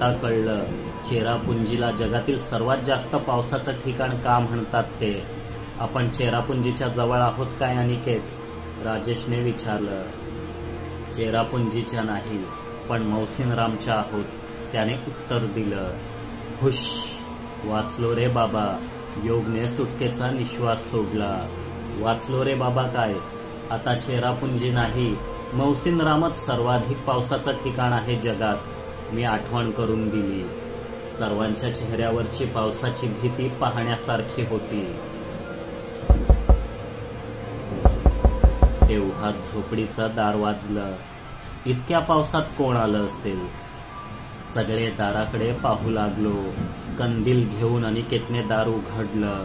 आता कळलं चेरापुंजीला जगातील सर्वात जास्त पावसाचं ठिकाण का म्हणतात ते. आपण चेरापुंजीच्या जवळ आहोत काय अनिकेत? राजेशने विचारलं. चेरापुंजीच्या नाही, पण मौसिनरामच्या आहोत, त्याने उत्तर दिलं. हुश, वाचलो रे बाबा. योगने सुटकेचा निश्वास सोडला. वाचलो रे बाबा काय? आता चेरापुंजी नाही, मौसिनरामच सर्वाधिक पावसाचं ठिकाण आहे जगात. मी आठवण करून दिली. सर्वांच्या चेहऱ्यावरची पावसाची भीती पाहण्यासारखी होती. तेव्हा झोपडीचं दार वाजलं. इतक्या पावसात कोण आलं असेल? सगळे दाराकडे पाहू लागलो. कंदील घेऊन अनिकेतने दार उघडलं.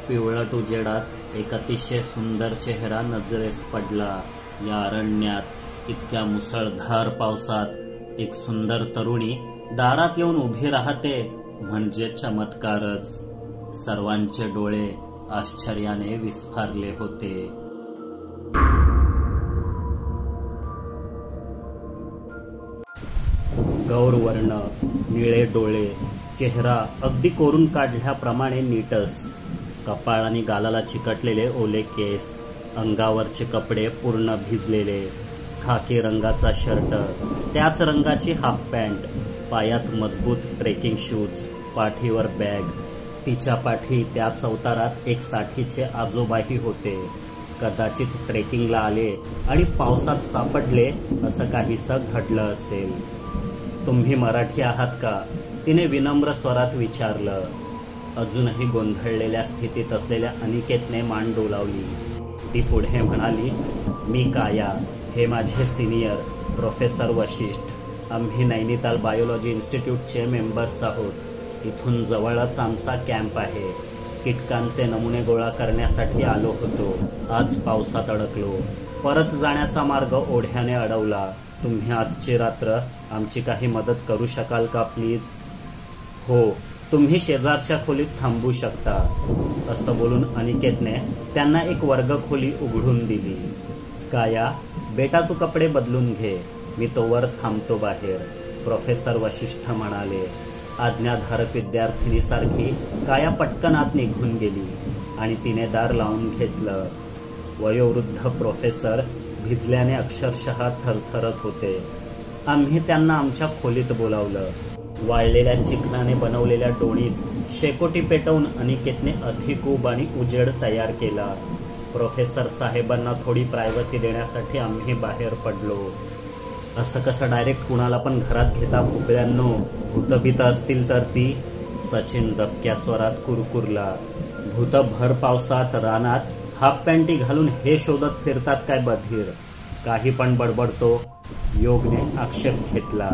पिवळट उजेडात एक अतिशय सुंदर चेहरा नजरेस पडला. या अरण्यात इतक्या मुसळधार पावसात एक सुंदर तरुणी दारात येऊन उभी राहते म्हणजे चमत्कारच. सर्वांचे डोळे आश्चर्याने विस्फारले होते. गौरवर्ण, निळे डोळे, चेहरा अगदी कोरून काढल्याप्रमाणे नीटस, कपाळ आणि गालाला चिकटलेले ओले केस, अंगावरचे कपडे पूर्ण भिजलेले, खाकी रंगाचा शर्ट, त्याच रंगाची हाफ पॅन्ट, पायात मजबूत ट्रेकिंग शूज, पाठीवर बॅग. तिच्या पाठी त्याच अवतारात एक साठीचे आजोबाही होते. कदाचित ट्रेकिंगला आले आणि पावसात सापडले असं काहीसं घडलं असेल. तुम्ही मराठी आहात का? तिने विनम्र स्वरात विचारलं. अजूनही गोंधळलेल्या स्थितीत असलेल्या अनिकेतने मान डोलावली. ती पुढे म्हणाली, मी काया, हे माझे सिनियर प्रोफेसर वशिष्ठ. आम्ही नैनिताल बायोलॉजी इन्स्टिट्यूटचे मेंबर्स आहोत. इथून जवळच आमचा कॅम्प आहे. कीटकांचे नमुने गोळा करण्यासाठी आलो होतो. आज पावसात अडकलो. परत जाण्याचा मार्ग ओढ्याने अडवला. तुम्ही आजची रात्र आमची काही मदत करू शकाल का प्लीज? हो, तुम्ही शेजारच्या खोलीत थांबू शकता. असं बोलून अनिकेतने त्यांना एक वर्गखोली उघडून दिली. काया, बेटा तू कपडे बदलून घे, मी तोवर थांबतो बाहेर, प्रोफेसर वशिष्ठ म्हणाले. आज्ञाधारक विद्यार्थिनीसारखी काया पटकन आत निघून गेली आणि तिने दार लावून घेतलं. वयोवृद्ध प्रोफेसर भिजल्याने अक्षरशः थरथरत होते. आम्ही त्यांना आमच्या खोलीत बोलावलं. वाळलेल्या चिखलाने बनवलेल्या डोणीत शेकोटी पेटवून अनिकेतने अधिक उब आणि उजेड तयार केला. प्रोफेसर साहेबांना थोडी प्रायव्हसी देण्यासाठी आम्ही बाहेर पडलो. असं कसं डायरेक्ट कुणाला पण घरात घेता भोपळ्यांनो? भूतभीत असतील तर ती? सचिन दबक्या स्वरात कुरकुरला. भूत भर पावसात रानात हाफ पॅन्टी घालून हे शोधत फिरतात काय बधीर? काही पण बडबडतो, योगने आक्षेप घेतला.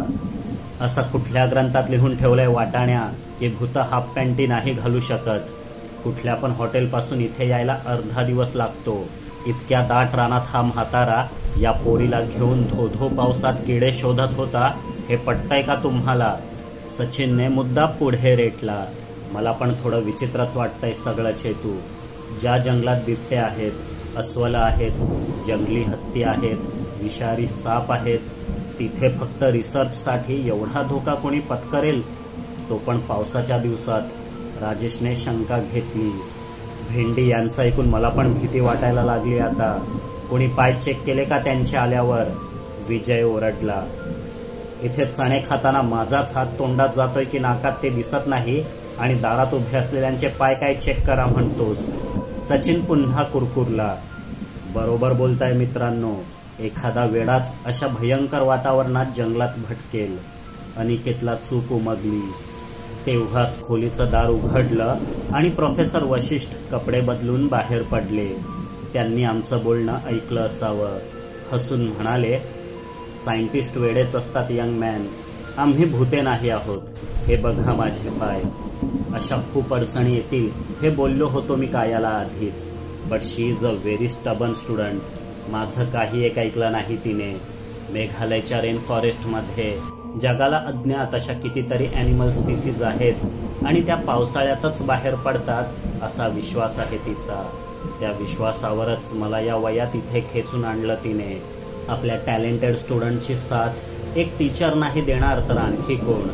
असा कुठल्या ग्रंथात लिहून ठेवलंय वाटाण्या की भूत हाफ पॅन्टी नाही घालू शकत? कुठल्या पण हॉटेलपासून इथे यायला अर्धा दिवस लागतो. इतक्या दाट रानात हा म्हातारा या पोरीला घेऊन धो पावसात किडे शोधत होता, हे पटतंय का तुम्हाला? सचिनने मुद्दा पुढे रेटला. मला पण थोडं विचित्रच वाटतंय सगळं चेतू. ज्या जंगलात बिबटे आहेत, अस्वल आहेत, जंगली हत्ती आहेत, विषारी साप आहेत, तिथे फक्त रिसर्चसाठी एवढा धोका कोणी पत्करेल? तो पण पावसाच्या दिवसात? राजेशने शंका घेतली. भेंडी यांचं ऐकून मला पण भीती वाटायला लागली आता. कोणी पाय चेक केले का त्यांचे आल्यावर? विजय ओरडला. इथे चणे खाताना माझाच हात तोंडात जातोय की नाकात ते दिसत नाही आणि दारात उभे असलेल्यांचे पाय काय चेक करा म्हणतोस? सचिन पुन्हा कुरकुरला. बरोबर बोलताय मित्रांनो. एखादा वेडाच अशा भयंकर वातावरणात जंगलात भटकेल. अनिकेतला चूक उमगली. तेव्हाच खोलीचं दार उघडलं आणि प्रोफेसर वशिष्ठ कपडे बदलून बाहेर पडले. त्यांनी आमचं बोलणं ऐकलं असावं. हसून म्हणाले, सायंटिस्ट वेडेच असतात यंग मॅन. आम्ही भूते नाही आहोत. हे बघा माझे पाय. अशा खूप अडचणी येतील हे बोललो होतो मी कायाला आधीच. But she is a very stubborn student. माझं काही एक ऐकलं नाही तिने. मेघालयच्या रेन फॉरेस्टमध्ये जगाला अज्ञात अशा कितीतरी ॲनिमल स्पीसीज आहेत आणि त्या पावसाळ्यातच बाहेर पडतात असा विश्वास आहे तिचा. त्या विश्वासावरच मला या वयात इथे खेचून आणलं तिने. आपल्या टॅलेंटेड स्टुडंटची साथ एक टीचर नाही देणार तर आणखी कोण?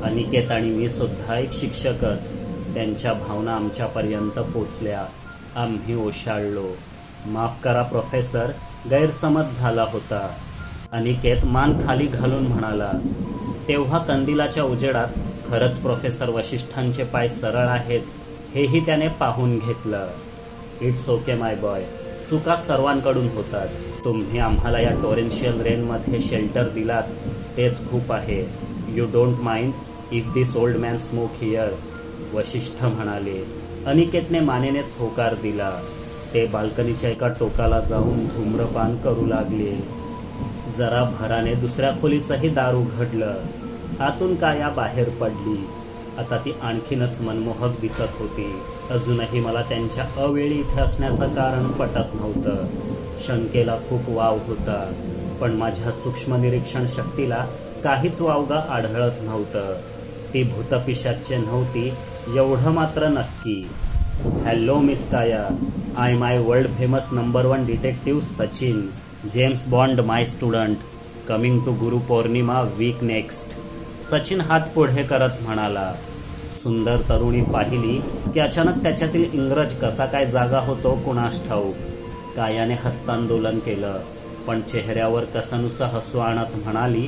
अनिकेत आणि मी सुद्धा एक शिक्षकच. त्यांच्या भावना आमच्यापर्यंत पोचल्या. आम्ही ओशाळलो. माफ करा प्रोफेसर, गैरसमज झाला होता. अनिकेत मान खाली घालून म्हणाला. तेव्हा कंदिलाच्या उजेडात खरंच प्रोफेसर वशिष्ठांचे पाय सरळ आहेत हेही त्याने पाहून घेतलं. इट्स ओके माय बॉय, चुका सर्वांकडून होतात. तुम्ही आम्हाला या टोरेन्शियल रेनमध्ये शेल्टर दिलात तेच खूप आहे. You don't mind if this old man smoke here, Vashishtha म्हणाले. अनिकेतने मानेनेच होकार दिला. ते बाल्कनीच्या एका टोकाला जाऊन धूम्रपान करू लागले. जरा भराने दुसऱ्या खोलीचंही दार उघडलं. आतून काया बाहेर पडली. आता ती आणखीनच मनमोहक दिसत होती. अजूनही मला त्यांच्या अवेळी इथे असण्याचं कारण पटत नव्हतं. शंकेला खूप वाव होता, पण माझ्या सूक्ष्म निरीक्षण शक्तीला काहीच वावगा आढळत नव्हतं. ती भूतपिशाच्य नव्हती एवढं मात्र नक्की. Hello miss Kaya, I my world famous number 1 detective Sachin, James Bond my student, coming to Guru Purnima weak next. Sachin हात पुढे करत म्हणाला. सुंदर तरुणी पाहिली की अचानक त्याच्यातील इंग्रज कसा काय जागा होतो कुणास ठाऊक. कायाने हस्तांदोलन केलं, पण चेहऱ्यावर कसनुसं हसू आणत म्हणाली,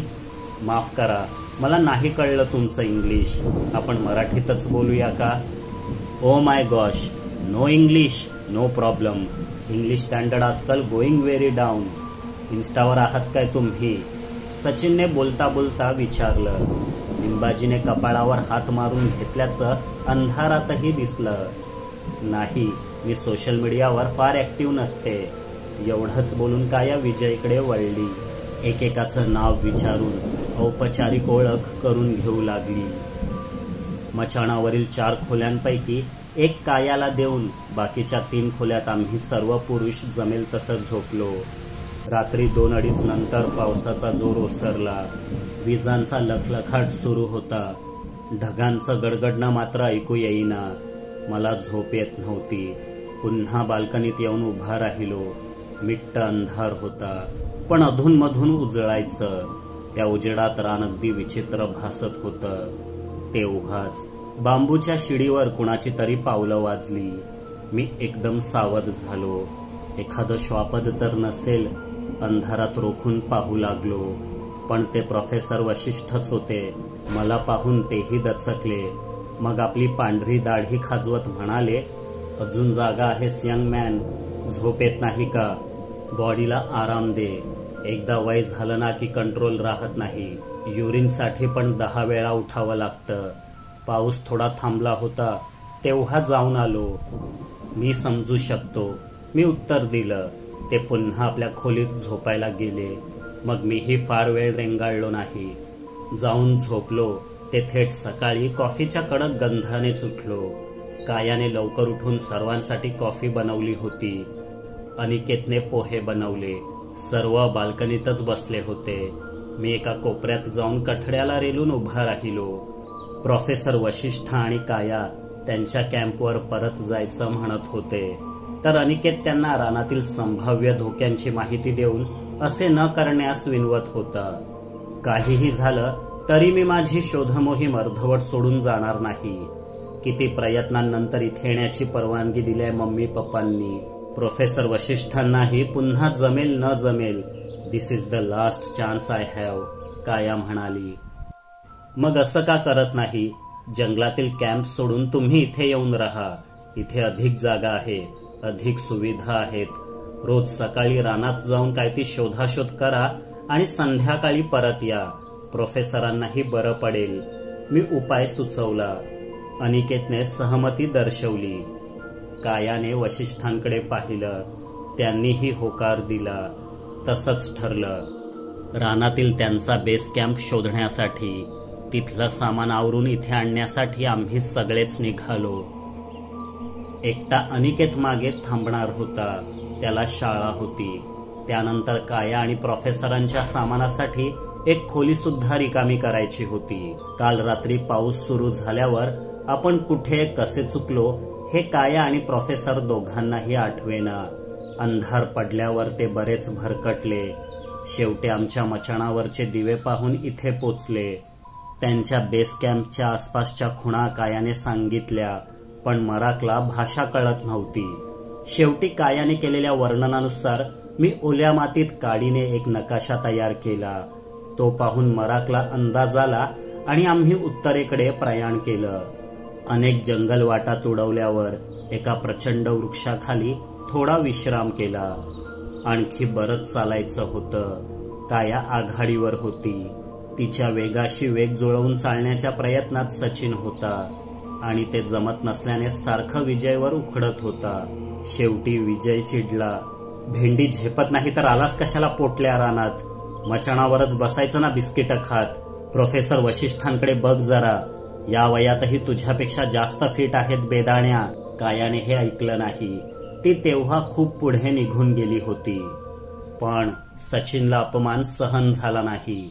माफ करा, मला नाही कळलं तुमचं इंग्लिश. आपण मराठीतच बोलूया का? Oh my gosh, no English, no problem. English standard आजकाल गोईंग व्हेरी डाऊन. इन्स्टावर आहात काय तुम्ही? सचिनने बोलता बोलता विचारलं. लिंबाजीने कपाळावर हात मारून घेतल्याचं अंधारातही दिसलं. नाही, मी सोशल मीडियावर फार ॲक्टिव्ह नसते. एवढंच बोलून काया विजयकडे वळली. एकेकाचं नाव विचारून औपचारिक ओळख करून घेऊ लागली. मचाणावरील 4 खोल्यांपैकी एक कायाला देऊन बाकीच्या 3 खोल्यात आम्ही सर्व पुरुष जमेल तसं झोपलो. रात्री 2-2:30 नंतर पावसाचा जोर ओसरला. विजांचा लखलखाट सुरू होता. ढगांचं गडगडणं मात्र ऐकू येईना. मला झोप येत नव्हती. पुन्हा बाल्कनीत येऊन उभा राहिलो. मिट्ट अंधार होता, पण अधूनमधून उजळायचं. त्या उजेडात रान अगदी विचित्र भासत होतं. तेव्हाच बांबूच्या शिडीवर कुणाची तरी पावलं वाजली. मी एकदम सावध झालो. एखादं श्वापद तर नसेल. अंधारात रोखून पाहू लागलो, पण ते प्रोफेसर वशिष्ठच होते. मला पाहून तेही दचकले. मग आपली पांढरी दाढी खाजवत म्हणाले, अजून जागा आहेस यंग मॅन? झोप येत नाही का? बॉडीला आराम दे. एकदा वय झालं ना की कंट्रोल राहत नाही. युरिनसाठी पण 10 वेळा उठावं लागतं. पाऊस थोडा थांबला होता तेव्हा जाऊन आलो. मी समजू शकतो, मी उत्तर दिलं. ते पुन्हा आपल्या खोलीत झोपायला गेले. मग मीही फार वेळ रेंगाळलो नाही. जाऊन झोपलो. ते थेट सकाळी कॉफीच्या कडक गंधानेच उठलो. कायाने लवकर उठून सर्वांसाठी कॉफी बनवली होती. अनिकेतने पोहे बनवले. सर्व बाल्कनीतच बसले होते. मी एका कोपऱ्यात जाऊन कठड्याला रेलून उभा राहिलो. प्रोफेसर वशिष्ठ आणि काया त्यांच्या कॅम्पवर परत जायचं म्हणत होते, तर अनिकेत त्यांना रानातील संभाव्य धोक्यांची माहिती देऊन असे न करण्यास विनवत होता. काहीही झालं तरी मी माझी शोधमोहीम अर्धवट सोडून जाणार नाही. किती प्रयत्नांनंतर इथे येण्याची परवानगी दिली मम्मी पप्पांनी. प्रोफेसर वशिष्ठांनाही पुन्हा जमेल न जमेल, this is the last chance I have, Kaya म्हणाली. मग असं का करत नाही? जंगलातील कॅम्प सोडून तुम्ही इथे येऊन राहा. इथे अधिक जागा आहे, अधिक सुविधा आहेत. रोज सकाळी रानात जाऊन काय ती शोधाशोध करा आणि संध्याकाळी परत या. प्रोफेसरांनाही बरं पडेल. मी उपाय सुचवला. अनिकेतने सहमती दर्शवली. कायाने वशिष्ठांकडे पाहिलं. त्यांनीही होकार दिला. तसंच ठरलं. रानातील त्यांचा बेस कॅम्प शोधण्यासाठी, तिथलं सामान आवरून इथे आणण्यासाठी आम्ही सगळेच निघालो. एकटा अनिकेत मागे थांबणार होता. त्याला शाळा होती. त्यानंतर काया आणि प्रोफेसरांच्या सामानासाठी एक खोली सुद्धा रिकामी करायची होती. काल रात्री पाऊस सुरू झाल्यावर आपण कुठे कसे चुकलो हे काया आणि प्रोफेसर दोघांनाही आठवेना. अंधार पडल्यावर ते बरेच भरकटले. शेवटी आमच्या मचाणावरचे दिवे पाहून इथे पोचले. त्यांच्या बेस कॅम्पच्या आसपासच्या खुणा कायाने सांगितल्या, पण मराकला भाषा कळत नव्हती. शेवटी कायाने केलेल्या वर्णनानुसार मी ओल्या मातीत काडीने एक नकाशा तयार केला. तो पाहून मराकला अंदाज आला आणि आम्ही उत्तरेकडे प्रयाण केलं. अनेक जंगल वाटा तुडवल्यावर एका प्रचंड वृक्षाखाली थोडा विश्राम केला. आणखी बरंच चालायचं होतं. काया आघाडीवर होती. तिच्या वेगाशी वेग जुळवून चालण्याच्या प्रयत्नात सचिन होता आणि ते जमत नसल्याने सारखं विजयवर उखडत होता. शेवटी विजय चिडला. भेंडी झेपत नाही तर आलास कशाला पोटल्या रानात? मचाणावरच बसायचं ना बिस्किट खात. प्रोफेसर वशिष्ठांकडे बघ जरा, या वयातही तुझ्यापेक्षा जास्त फिट आहेत बेदाण्या. कायाने हे ऐकलं नाही. ती तेव्हा खूप पुढे निघून गेली होती. पण सचिनला अपमान सहन झाला नाही.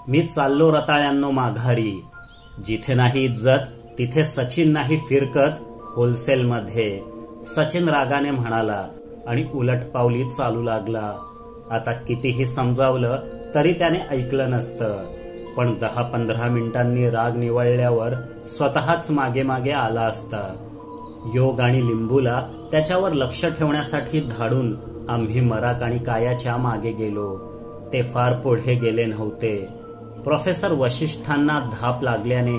मी चाललो रताळ्यांनो माघारी. जिथे नाही इज्जत तिथे सचिन नाही फिरकत होलसेलमध्ये, सचिन रागाने म्हणाला आणि उलट पावली चालू लागला. आता कितीही समजावलं तरी त्याने ऐकलं नसतं. पण 10-15 मिनिटांनी राग निवळल्यावर स्वतःच मागे मागे आला असता. योग आणि लिंबूला त्याच्यावर लक्ष ठेवण्यासाठी धाडून आम्ही मराक आणि कायाच्या मागे गेलो. ते फार पुढे गेले नव्हते. प्रोफेसर वशिष्ठांना धाप लागल्याने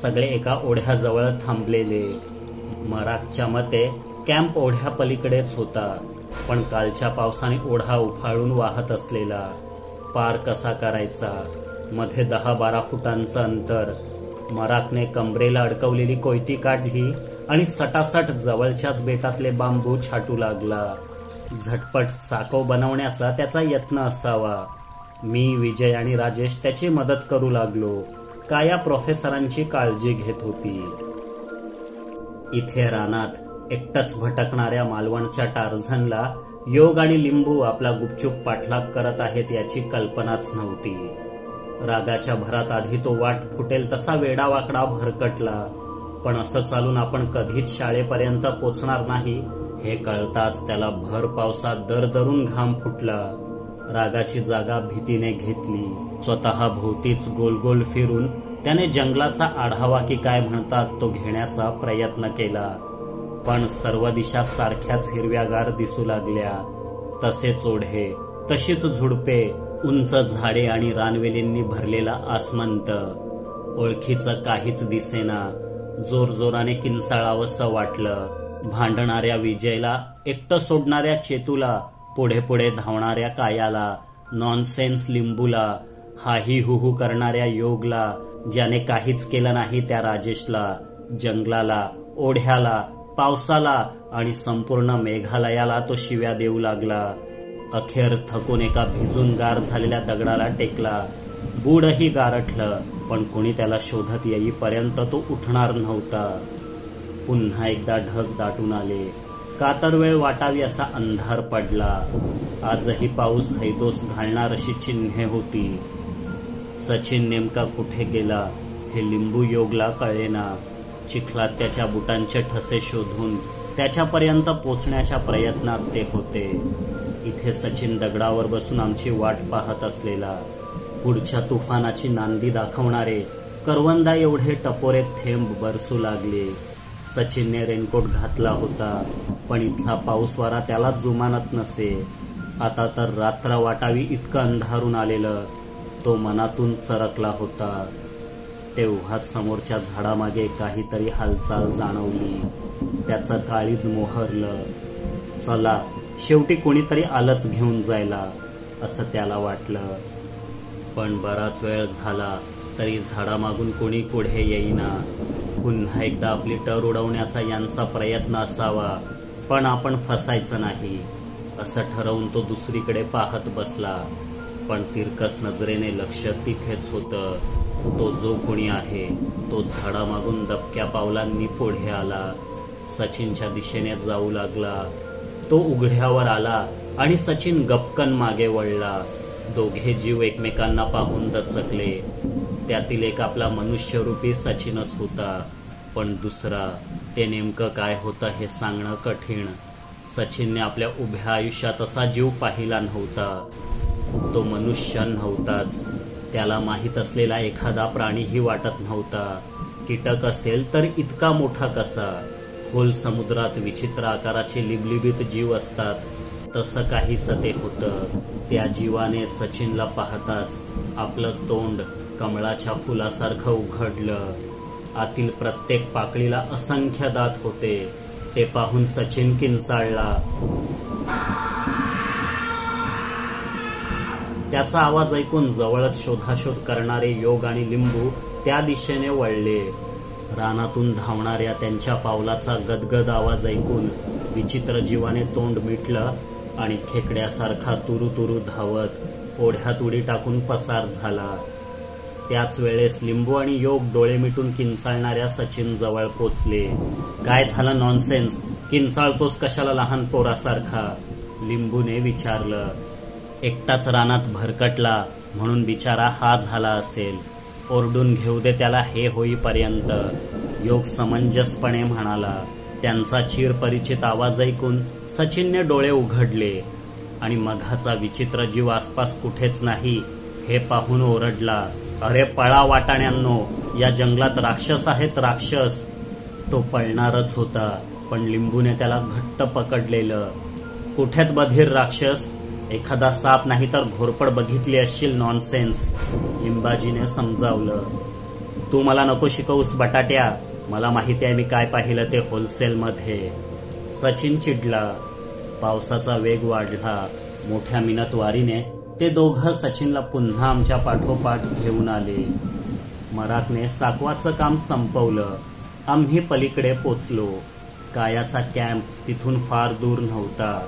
सगळे एका ओढ्याजवळ थांबलेले. मराकच्या मते कॅम्प ओढ्या पलीकडेच होता, पण कालच्या पावसाने ओढा उफाळून वाहत असलेला. पार कसा करायचा? मध्ये 10-12 फुटांचं अंतर. मराकने कमरेला अडकवलेली कोयती काढली आणि सटासट जवळच्याच बेटातले बांबू छाटू लागला. झटपट साकव बनवण्याचा त्याचा यत्न असावा. मी, विजय आणि राजेश त्याची मदत करू लागलो. काया प्रोफेसरांची काळजी घेत होती. इथे रानात एकटंच भटकणाऱ्या मालवणच्या टार्झनला योग आणि लिंबू आपला गुपचूप पाठलाग करत आहेत याची कल्पनाच नव्हती. रागाच्या भरात आधी तो वाट फुटेल तसा वेडावाकडा भरकटला. पण असं चालून आपण कधीच शाळेपर्यंत पोचणार नाही हे कळताच त्याला भर पावसात दरदरून घाम फुटला. रागाची जागा भीतीने घेतली. स्वतः भोवतीच गोल गोल फिरून त्याने जंगलाचा आढावा की काय म्हणतात तो घेण्याचा प्रयत्न केला. पण सर्व दिशा सारख्याच हिरव्यागार दिसू लागल्या. तसेच ओढे, तशीच झुडपे, उंच झाडे आणि रानवेलींनी भरलेला आसमंत. ओळखीचं काहीच दिसेना. जोरजोराने किंचाळावंसं वाटलं. भांडणाऱ्या विजयला, एकटं सोडणाऱ्या चेतूला, पुढे पुढे धावणाऱ्या कायाला, नॉनसेन्स लिंबूला, हाही हुहू करणाऱ्या योगला, ज्याने काहीच केलं नाही त्या राजेशला, जंगलाला, ओढ्याला, पावसाला आणि संपूर्ण मेघालयाला तो शिव्या देऊ लागला. अखेर थकून एका भिजून गार झालेल्या दगडाला टेकला. बुडही गारठलं, पण कोणी त्याला शोधत येईपर्यंत तो उठणार नव्हता. पुन्हा एकदा ढग दाटून आले. कातर वेळ वाटावी असा अंधार पडला. आजही पाऊस हैदोस घालणार अशी चिन्हे होती. सचिन नेमका कुठे गेला हे लिंबू योगला कळेना. चिखलात त्याच्या बुटांचे ठसे शोधून त्याच्यापर्यंत पोचण्याच्या प्रयत्नात ते होते. इथे सचिन दगडावर बसून आमची वाट पाहत असलेला. पुढच्या तुफानाची नांदी दाखवणारे करवंदा एवढे टपोरे थेंब बरसू लागले. सचिनने रेनकोट घातला होता, पण इथला पाऊस वारा त्याला जुमानत नसे. आता तर रात्र वाटावी इतकं अंधारून आलेलं. तो मनातून चरकला होता. तेव्हाच समोरच्या झाडामागे काहीतरी हालचाल जाणवली. त्याचं काळीज मोहरलं. चला, शेवटी कोणीतरी आलंच घेऊन जायला असं त्याला वाटलं. पण बराच वेळ झाला तरी झाडामागून कोणी पुढे येईना. पुन्हा एकदा आपली टर उडवण्याचा यांचा प्रयत्न असावा, पण आपण फसायचं नाही असं ठरवून तो दुसरीकडे पाहत बसला. पण तिरकस नजरेने लक्ष तिथेच होतं. तो जो कोणी आहे तो झाडामागून दबक्या पावलांनी पुढे आला. सचिनच्या दिशेने जाऊ लागला. तो उघड्यावर आला आणि सचिन गपकन मागे वळला. दोघे जीव एकमेकांना पाहून दचकले. त्यातील एक आपला मनुष्यरूपी सचिनच होता, पण दुसरा, ते नेमकं काय होतं हे सांगणं कठीण. सचिनने आपल्या उभ्या आयुष्यात असा जीव पाहिला नव्हता. तो मनुष्य नव्हताच. त्याला माहीत असलेला एखादा प्राणीही वाटत नव्हता. कीटक असेल तर इतका मोठा कसा? खोल समुद्रात विचित्र आकाराचे लिबलिबीत जीव असतात, तसं काहीसं ते होतं. त्या जीवाने सचिनला पाहताच आपलं तोंड कमळाच्या फुलासारखं उघडलं. आतील प्रत्येक पाकळीला असंख्य दात होते. ते पाहून सचिन किंचाळला. त्याचा आवाज ऐकून जवळच शोधाशोध करणारे योग आणि लिंबू त्या दिशेने वळले. रानातून धावणाऱ्या त्यांच्या पावलाचा गदगद आवाज ऐकून विचित्र जीवाने तोंड मिटलं आणि खेकड्यासारखा तुरू तुरू धावत ओढ्यात उडी टाकून पसार झाला. त्याच वेळेस लिंबू आणि योग डोळे मिटून किंचाळणाऱ्या सचिन जवळ पोचले. काय झालं नॉनसेन्स? किंचाळतोस कशाला लहान पोरासारखा? लिंबूने विचारलं. एकटाच रानात भरकटला म्हणून बिचारा हा झाला असेल. ओरडून घेऊ दे त्याला हे होईपर्यंत, योग समंजसपणे म्हणाला. त्यांचा चिरपरिचित आवाज ऐकून सचिनने डोळे उघडले आणि मघाचा विचित्र जीव आसपास कुठेच नाही हे पाहून ओरडला. अरे पळा वाटाण्यांनो, या जंगलात राक्षस आहेत, राक्षस. तो पळणारच होता, पण लिंबूने त्याला घट्ट पकडलेलं. कुठेत बधीर राक्षस? एखादा साप नाही तर घोरपड बघितली असशील नॉनसेन्स, लिंबाजीने समजावलं. तू मला नको शिकवूस बटाट्या, मला माहिती आहे मी काय पाहिलं ते होलसेलमध्ये. सचिन चिडला. पावसाचा वेग वाढला. मोठ्या मिनतवारीने ते दोघं सचिनला पुन्हा आमच्या पाठोपाठ घेऊन आले. मराकने साकवाचं काम संपवलं. आम्ही पलीकडे पोचलो. कायाचा कॅम्प तिथून फार दूर नव्हता.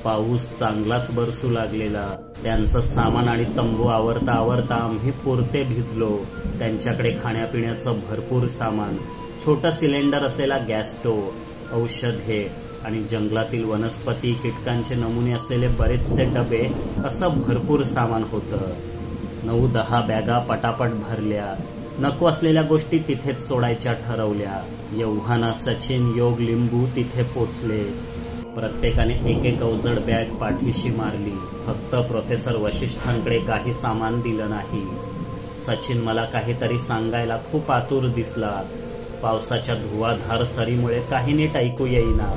पाऊस चांगलाच बरसू लागलेला. त्यांचं सामान आणि तंबू आवरता आवरता आम्ही पुरते भिजलो. त्यांच्याकडे खाण्यापिण्याचं भरपूर सामान, छोटं सिलेंडर असलेला गॅस स्टोव्ह, औषधे आणि जंगलातील वनस्पती कीटकांचे नमुने असलेले बरेचसे डबे, असं भरपूर सामान होतं. 9-10 बॅगा पटापट भरल्या. नको असलेल्या गोष्टी तिथेच सोडायच्या ठरवल्या. एव्हाना सचिन, योग, लिंबू तिथे पोचले. प्रत्येकाने एक अवजड बॅग पाठीशी मारली. फक्त प्रोफेसर वशिष्ठांकडे काही सामान दिलं नाही. सचिन मला काहीतरी सांगायला खूप आतुर दिसला. पावसाच्या धुवाधार सरीमुळे काही नीट ऐकू येईना.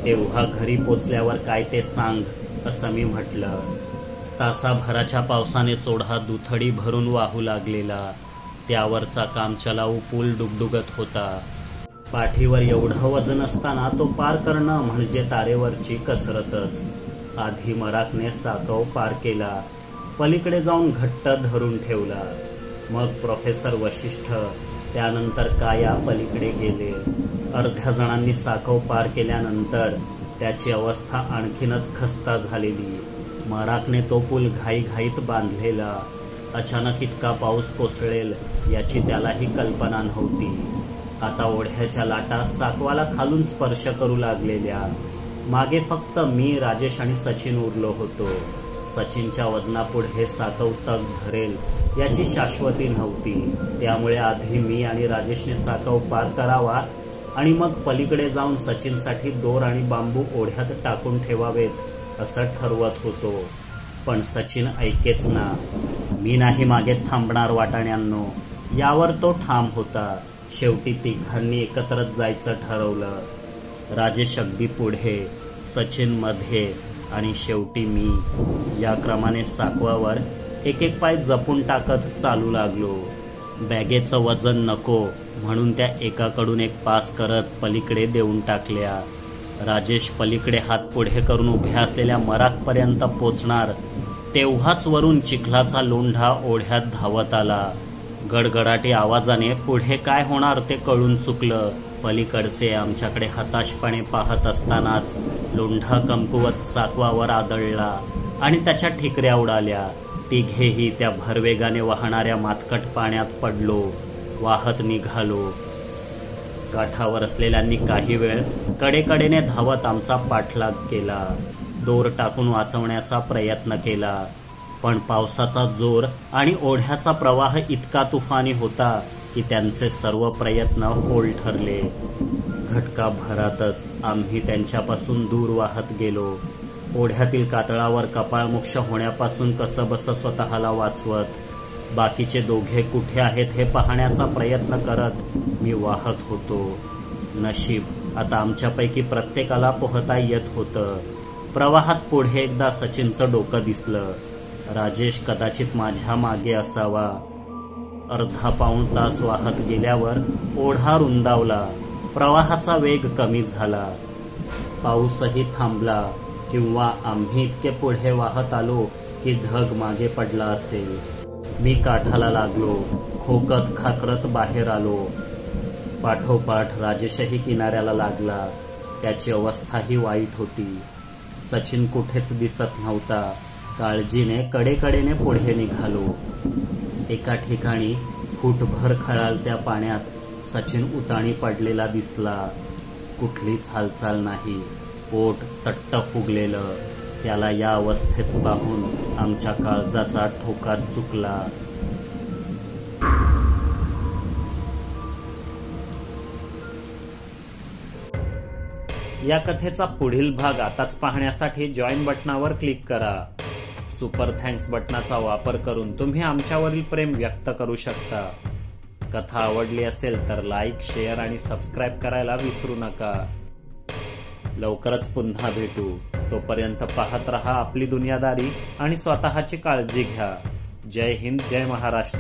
तेव्हा घरी पोचल्यावर काय ते सांग, असं मी म्हटलं. तासाभराच्या पावसाने चोढा दुथडी भरून वाहू लागलेला. त्यावरचा कामचलाऊ पूल डुगडुगत होता. पाठीवर एवढं वजन असताना तो पार करणं म्हणजे तारेवरची कसरतच. आधी मराकने साकव पार केला, पलीकडे जाऊन घट्ट धरून ठेवला. मग प्रोफेसर वशिष्ठ, त्यानंतर काया पलीकडे गेले. अर्ध्या जणांनी साकव पार केल्यानंतर त्याची अवस्था आणखीनच खस्ता झालेली. मराकने तो पूल घाईघाईत बांधलेला. अचानक इतका पाऊस कोसळेल याची त्यालाही कल्पना नव्हती. आता ओढ्याच्या लाटा साकवाला खालून स्पर्श करू लागलेल्या. मागे फक्त मी, राजेश आणि सचिन उरलो होतो. सचिनच्या वजनापुढे साकव तग धरेल याची शाश्वती नव्हती. त्यामुळे आधी मी आणि राजेशने साकव पार करावा आणि मग पलीकडे जाऊन सचिनसाठी दोर आणि बांबू ओढ्यात टाकून ठेवावेत असं ठरवत होतो. पण सचिन ऐकेच ना. मी नाही मागे थांबणार वाटाण्यांनो, यावर तो ठाम होता. शेवटी तिघांनी एकत्रच जायचं ठरवलं. राजेश अगदी पुढे, सचिन मध्ये आणि शेवटी मी. या क्रमाने साकवावर एक पाय जपून टाकत चालू लागलो. बॅगेचं वजन नको म्हणून त्या एकाकडून एक पास करत पलीकडे देऊन टाकल्या. राजेश पलीकडे हात पुढे करून उभ्या असलेल्या मराकपर्यंत पोचणार तेव्हाच वरून चिखलाचा लोंढा ओढ्यात धावत आला. गडगडाटी आवाजाने पुढे काय होणार ते कळून चुकलं. पलीकडचे आमच्याकडे हताशपणे पाहत असतानाच लोंढा कमकुवत साकवावर आदळला आणि त्याच्या ठिकऱ्या उडाल्या. तिघेही त्या भरवेगाने वाहणाऱ्या मातकट पाण्यात पडलो. वाहत निघालो. काठावर असलेल्यांनी काही वेळ कडेकडेने धावत आमचा पाठलाग केला. दोर टाकून वाचवण्याचा प्रयत्न केला, पण पावसाचा जोर आणि ओढ्याचा प्रवाह इतका तुफानी होता की त्यांचे सर्व प्रयत्न फोल ठरले. घटका भरातच आम्ही त्यांच्यापासून दूर वाहत गेलो. ओढ्यातील कातळावर कपाळमोक्ष होण्यापासून कसंबसं स्वतःला वाचवत बाकीचे दोघे कुठे आहेत हे पाहण्याचा प्रयत्न करत मी वाहत होतो. नशीब आता आमच्यापैकी प्रत्येकाला पोहता येत होतं. प्रवाहात पुढे एकदा सचिनचं डोकं दिसलं. राजेश कदाचित माझ्या मागे असावा. अर्धा पाऊण तास वाहत गेल्यावर ओढा रुंदावला. प्रवाहाचा वेग कमी झाला. पाऊसही थांबला किंवा आम्ही इतके पुढे वाहत आलो की ढग मागे पडला असेल. मी काठाला लागलो. खोकत खाकरत बाहेर आलो. पाठोपाठ राजेशही किनाऱ्याला लागला. त्याची अवस्थाही वाईट होती. सचिन कुठेच दिसत नव्हता. काळजीने कडेकडेने पुढे निघालो. एका ठिकाणी फूटभर खळाळत्या पाण्यात सचिन उताणी पडलेला दिसला. कुठलीच हालचाल नाही. पोट तट्ट फुगलेलं. त्याला या अवस्थेत पाहून आमच्या काळजाचा ठोका चुकला. या कथेचा पुढील भाग आताच पाहण्यासाठी जॉईन बटनावर क्लिक करा. सुपर थँक्स बटनाचा वापर करून तुम्ही आमच्यावरील प्रेम व्यक्त करू शकता. कथा आवडली असेल तर लाईक, शेअर आणि सबस्क्राईब करायला विसरू नका. लवकरच पुन्हा भेटू. तोपर्यंत पाहत रहा आपली दुनियादारी आणि स्वतःची काळजी घ्या. जय हिंद, जय महाराष्ट्र.